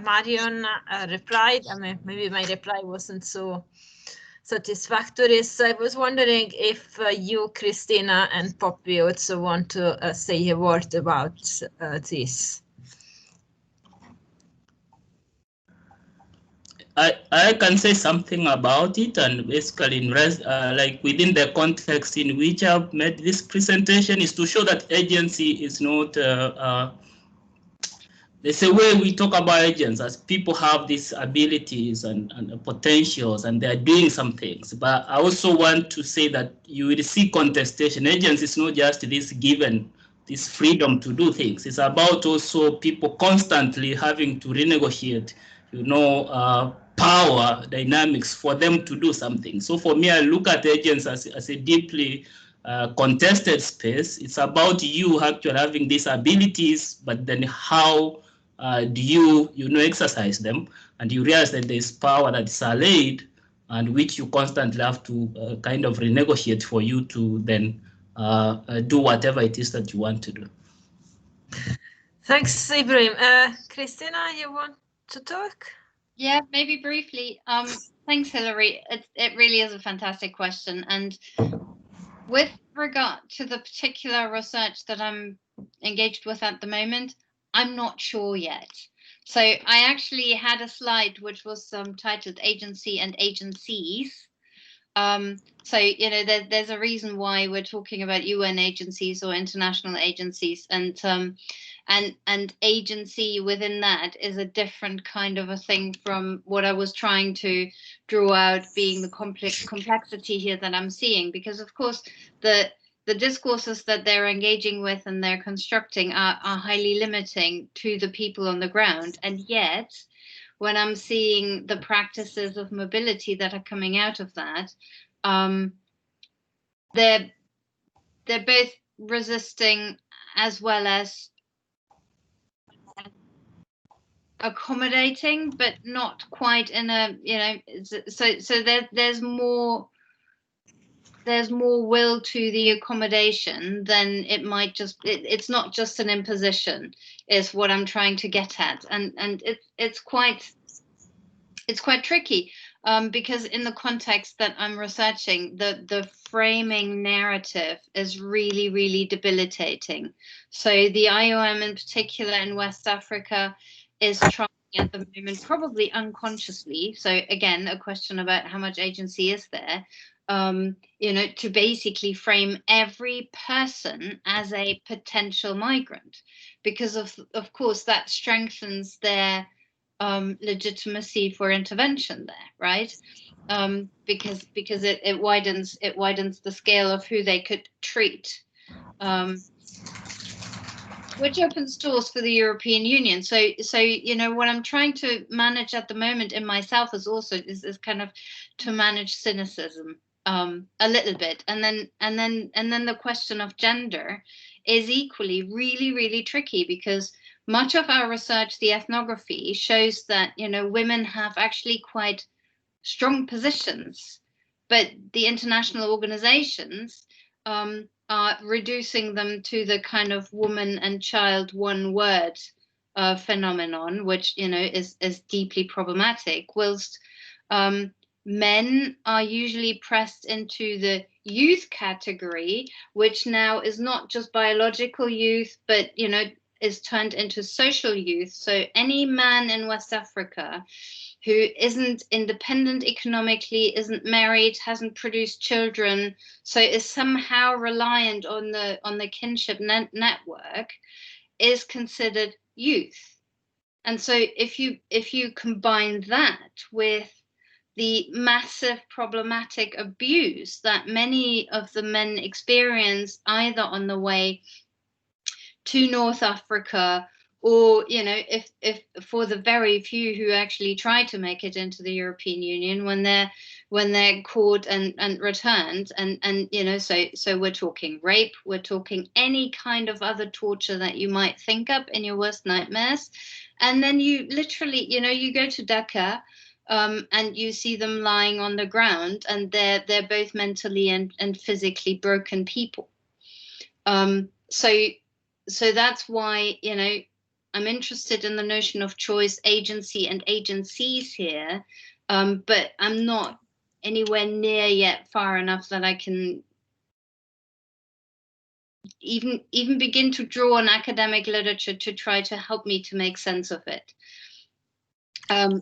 Speaker 1: Marion replied. I mean, maybe my reply wasn't so satisfactory, so I was wondering if you, Christina, and Poppy also want to say a word about this.
Speaker 6: I can say something about it, and basically like within the context in which I've made this presentation is to show that agency is not there's a way we talk about agents as people have these abilities and potentials, and they're doing some things. But I also want to say that you will see contestation. Agents is not just this given, this freedom to do things. It's about also people constantly having to renegotiate, power dynamics for them to do something. So for me, I look at agents as a deeply contested space. It's about you actually having these abilities, but then how do you exercise them, and you realize that there's power that is allayed and which you constantly have to kind of renegotiate for you to then do whatever it is that you want to do.
Speaker 1: Thanks, Ibrahim. Christina, you want to talk?
Speaker 3: Yeah, maybe briefly. Thanks, Hilary. It really is a fantastic question. And with regard to the particular research that I'm engaged with at the moment, I'm not sure yet. So I actually had a slide which was titled Agency and Agencies. So, there's a reason why we're talking about UN agencies or international agencies, and agency within that is a different kind of a thing from what I was trying to draw out being the complexity here that I'm seeing, because of course the discourses that they're engaging with and they're constructing are highly limiting to the people on the ground. And yet, when I'm seeing the practices of mobility that are coming out of that, they're both resisting as well as accommodating, but not quite in a, so there's more will to the accommodation than it might just, it's not just an imposition, is what I'm trying to get at. And it's quite tricky, because in the context that I'm researching, the framing narrative is really, really debilitating. So the IOM in particular in West Africa is trying at the moment, probably unconsciously. So again, a question about how much agency is there, to basically frame every person as a potential migrant, because of course that strengthens their legitimacy for intervention there, right? Because it widens the scale of who they could treat. Which opens doors for the European Union. So what I'm trying to manage at the moment in myself is kind of to manage cynicism a little bit, and then the question of gender is equally really tricky, because much of our research, the ethnography, shows that women have actually quite strong positions, but the international organizations are reducing them to the kind of woman and child one word phenomenon, which is deeply problematic, whilst men are usually pressed into the youth category, which now is not just biological youth, but is turned into social youth. So any man in West Africa who isn't independent economically, isn't married, hasn't produced children, so is somehow reliant on the kinship network, is considered youth. And so if you combine that with the massive problematic abuse that many of the men experience either on the way to North Africa, or if for the very few who actually try to make it into the European Union, when they're caught and returned, and so we're talking rape, we're talking any kind of other torture that you might think up in your worst nightmares, and then you literally you go to Dakar, and you see them lying on the ground, and they're both mentally and physically broken people. So that's why I'm interested in the notion of choice, agency, and agencies here, but I'm not anywhere near yet far enough that I can even begin to draw on academic literature to try to help me to make sense of it.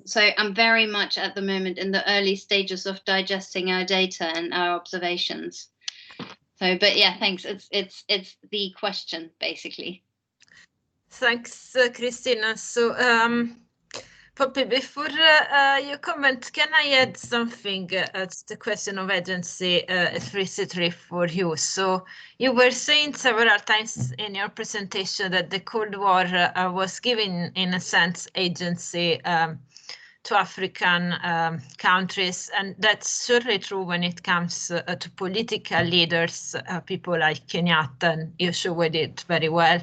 Speaker 3: So I'm very much at the moment in the early stages of digesting our data and our observations. So, but yeah, thanks. It's the question basically.
Speaker 1: Thanks, Christina. So, Poppy, before you comment, can I add something to the question of agency explicitly for you? So you were saying several times in your presentation that the Cold War was giving, in a sense, agency to African countries, and that's certainly true when it comes to political leaders, people like Kenyatta, and you showed it very well.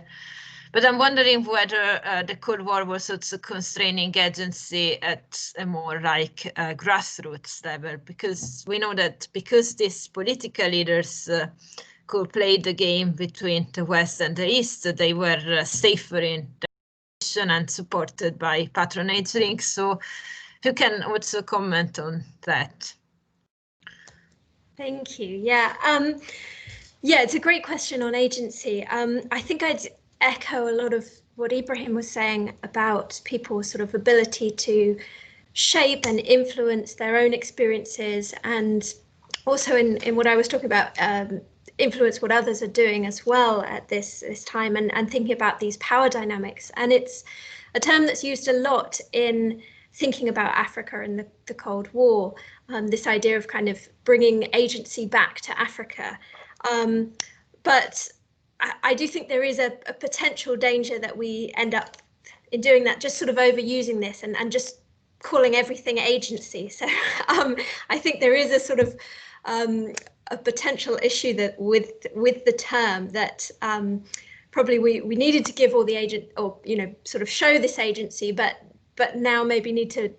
Speaker 1: But I'm wondering whether the Cold War was also constraining agency at a more like grassroots level, because we know that because these political leaders could play the game between the West and the East, they were safer in the nation and supported by patronage links. So you can also comment on that.
Speaker 2: Thank you. Yeah, it's a great question on agency. I think I'd echo a lot of what Ibrahim was saying about people's sort of ability to shape and influence their own experiences, and also in what I was talking about, influence what others are doing as well at this time, and thinking about these power dynamics. And it's a term that's used a lot in thinking about Africa and the Cold War, this idea of kind of bringing agency back to Africa. But I do think there is a potential danger that we end up in doing that, just sort of overusing this and just calling everything agency. So I think there is a sort of a potential issue that with the term that probably we needed to give all the agent, or sort of show this agency, but now maybe need to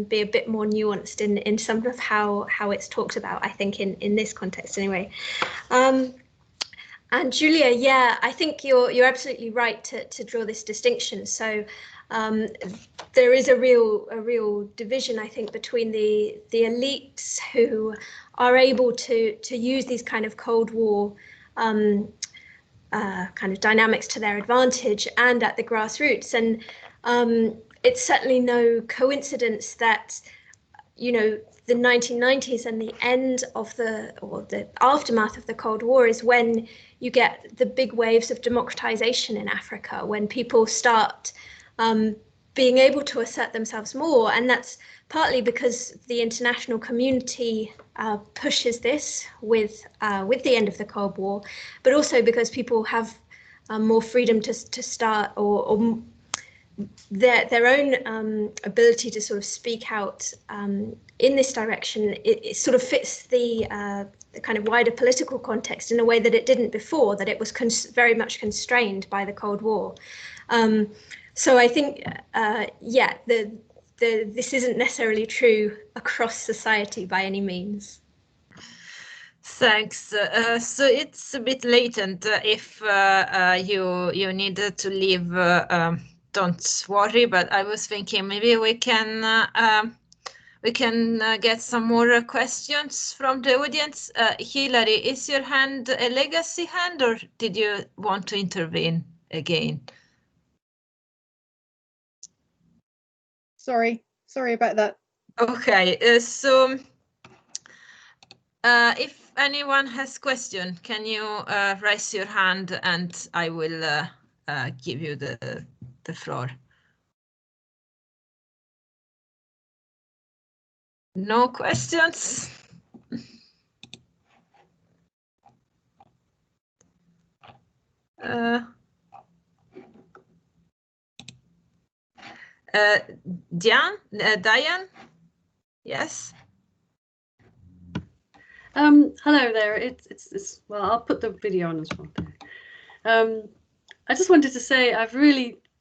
Speaker 2: be a bit more nuanced in some of how it's talked about, I think, in this context anyway. And Julia, yeah, I think you're absolutely right to draw this distinction. So there is a real division, I think, between the elites who are able to use these kind of Cold War kind of dynamics to their advantage, and at the grassroots. And It's certainly no coincidence that, you know, the 1990s and the end of the aftermath of the Cold War is when you get the big waves of democratization in Africa, when people start being able to assert themselves more. And that's partly because the international community pushes this with the end of the Cold War, but also because people have more freedom to start or their own ability to sort of speak out in this direction. It sort of fits the kind of wider political context in a way that it didn't before, that it was very much constrained by the Cold War. So I think, yeah, this isn't necessarily true across society by any means.
Speaker 1: Thanks. So it's a bit latent. If you needed to leave, don't worry. But I was thinking maybe we can get some more questions from the audience. Hilary, is your hand a legacy hand, or did you want to intervene again?
Speaker 4: Sorry about that.
Speaker 1: Okay, so if anyone has question, can you raise your hand and I will give you the floor. No questions? Diane? Yes.
Speaker 7: Hello there. It's well, I'll put the video on as well. I just wanted to say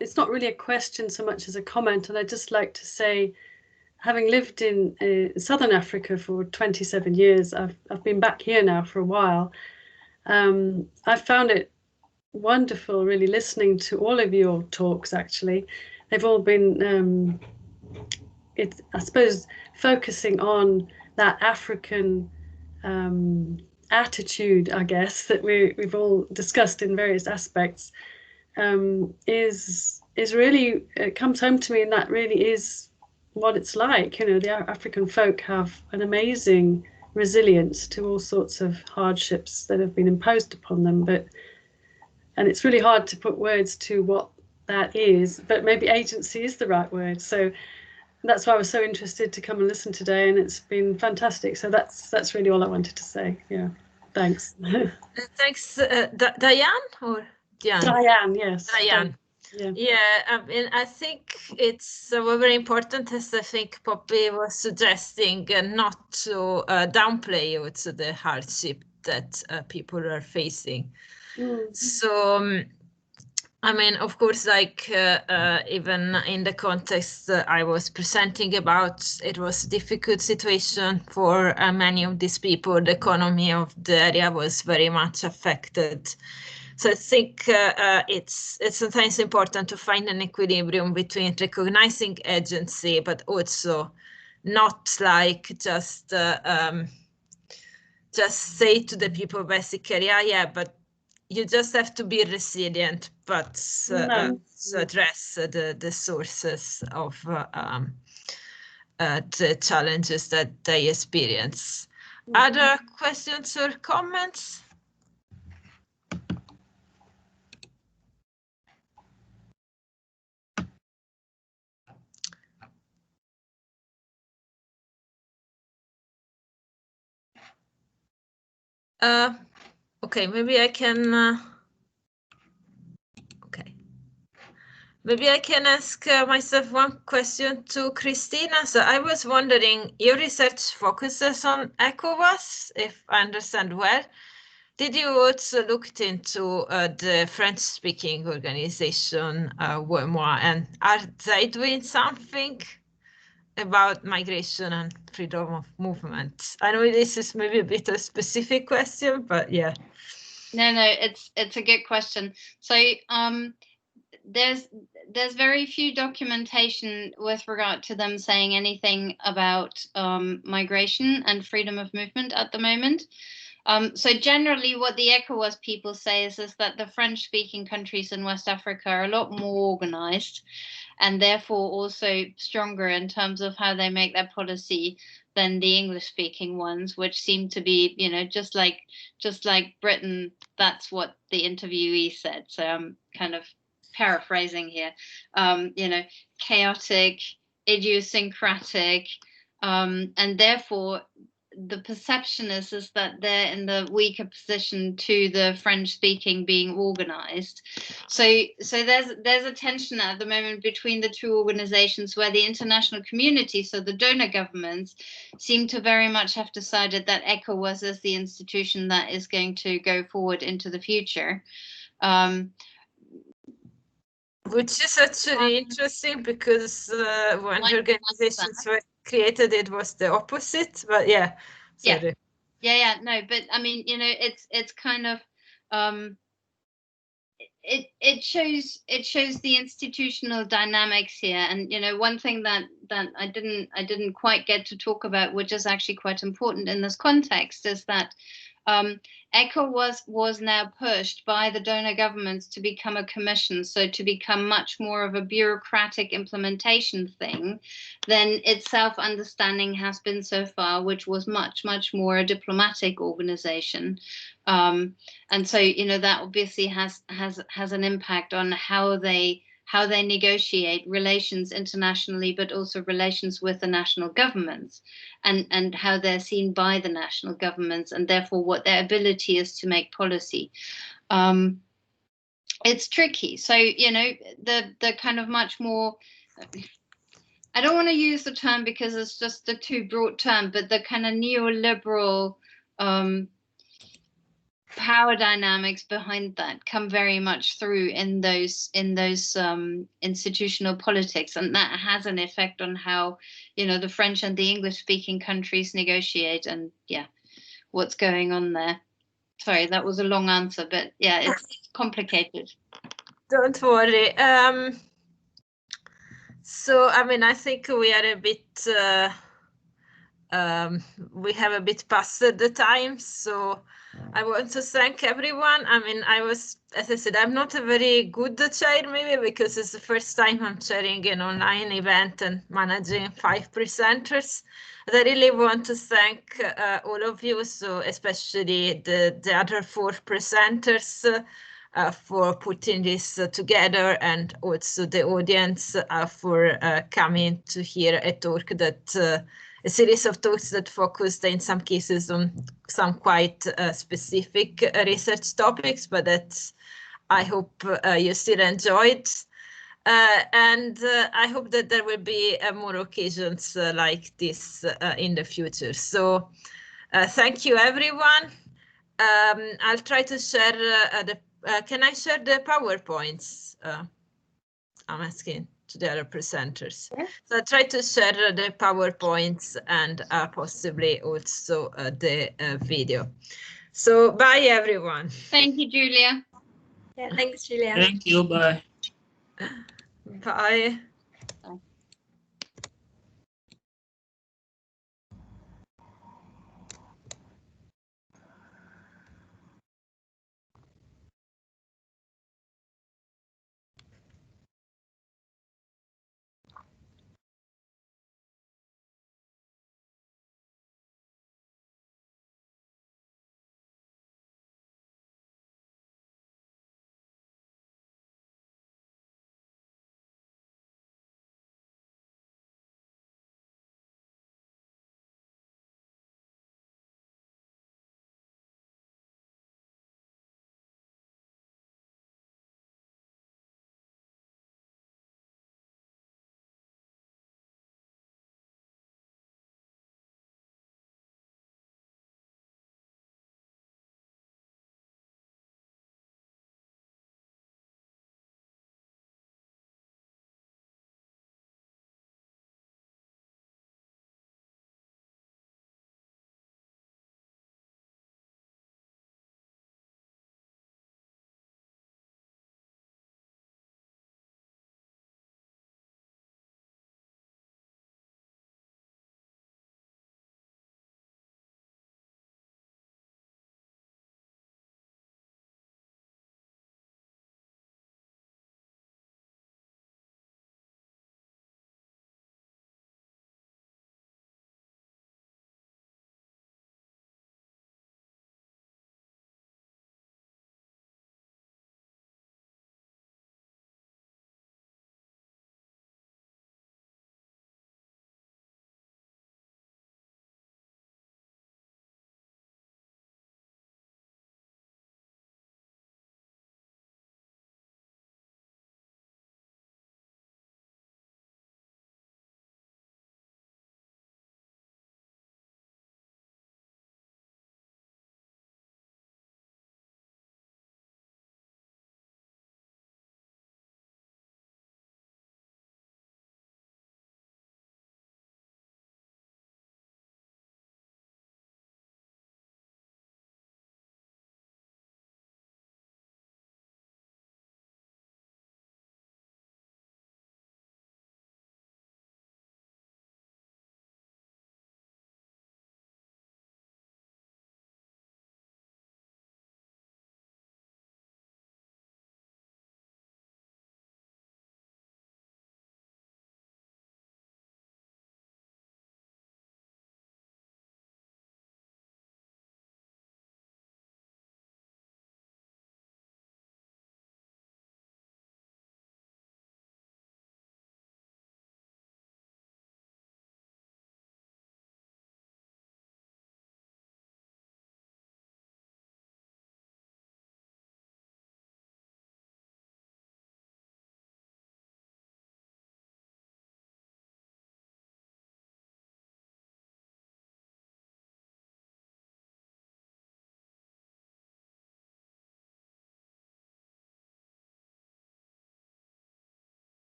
Speaker 7: it's not really a question so much as a comment, and I'd just like to say, having lived in Southern Africa for 27 years, I've been back here now for a while. I've found it wonderful really listening to all of your talks. Actually, they've all been I suppose focusing on that African attitude, I guess, that we've all discussed in various aspects, is really, it comes home to me, and that really is what it's like. You know, the African folk have an amazing resilience to all sorts of hardships that have been imposed upon them, and it's really hard to put words to what that is, but maybe agency is the right word. So that's why I was so interested to come and listen today, and it's been fantastic. So that's really all I wanted to say. Yeah, thanks.
Speaker 1: Thanks, Diane or Diane?
Speaker 7: Diane, yes.
Speaker 1: Diane. Yeah, I mean, I think it's very important, as I think Poppy was suggesting, not to downplay also the hardship that people are facing. So, I mean, of course, like even in the context I was presenting about, it was a difficult situation for many of these people. The economy of the area was very much affected. So I think it's sometimes important to find an equilibrium between recognizing agency, but also not like just say to the people basically, yeah, but you just have to be resilient, but to address the sources of the challenges that they experience. Other questions or comments? Okay, maybe I can. Okay, maybe I can ask myself one question to Christina. So I was wondering, your research focuses on ECOWAS, if I understand well. Did you also look into the French-speaking organization, WMOA, and are they doing something about migration and freedom of movement? I know this is maybe a bit a specific question, but yeah.
Speaker 3: No, it's a good question. So there's very few documentation with regard to them saying anything about migration and freedom of movement at the moment. So generally what the ECOWAS people say is that the French-speaking countries in West Africa are a lot more organized, and therefore also stronger in terms of how they make their policy than the English-speaking ones, which seem to be, you know, just like Britain. That's what the interviewee said. So I'm kind of paraphrasing here. You know, chaotic, idiosyncratic, and therefore the perception is that they're in the weaker position to the French-speaking being organized. So there's a tension at the moment between the two organizations, where the international community, so the donor governments, seem to very much have decided that ECOWAS is the institution that is going to go forward into the future.
Speaker 1: Which is actually interesting, because when the organizations were created, it was the opposite. But yeah, sorry.
Speaker 3: Yeah, no, but I mean, you know, it's kind of it shows the institutional dynamics here. And you know, one thing that I didn't quite get to talk about, which is actually quite important in this context, is that ECHO was now pushed by the donor governments to become a commission, so to become much more of a bureaucratic implementation thing than its self-understanding has been so far, which was much more a diplomatic organization. And so, you know, that obviously has an impact on how they negotiate relations internationally, but also relations with the national governments, and how they're seen by the national governments, and therefore what their ability is to make policy. It's tricky. So, you know, the kind of much more, I don't want to use the term because it's just a too broad term, but the kind of neoliberal power dynamics behind that come very much through in those institutional politics, and that has an effect on how, you know, the French and the English-speaking countries negotiate, and yeah, what's going on there. Sorry, that was a long answer, but yeah, it's complicated.
Speaker 1: Don't worry. So I mean, I think we are a bit we have a bit past the time, so I want to thank everyone. I mean, as I said, I'm not a very good chair, maybe because it's the first time I'm chairing an online event and managing 5 presenters. But I really want to thank all of you, so especially the other 4 presenters for putting this together, and also the audience for coming to hear a talk that a series of talks that focused in some cases on some quite specific research topics, but that I hope you still enjoyed. And I hope that there will be more occasions like this in the future. So thank you, everyone. I'll try to share can I share the PowerPoints? I'm asking to the other presenters. Yeah. So I try to share the PowerPoints and possibly also the video. So bye, everyone.
Speaker 3: Thank you, Julia.
Speaker 2: Yeah, thanks, Julia.
Speaker 6: Thank you. Bye.
Speaker 1: Bye.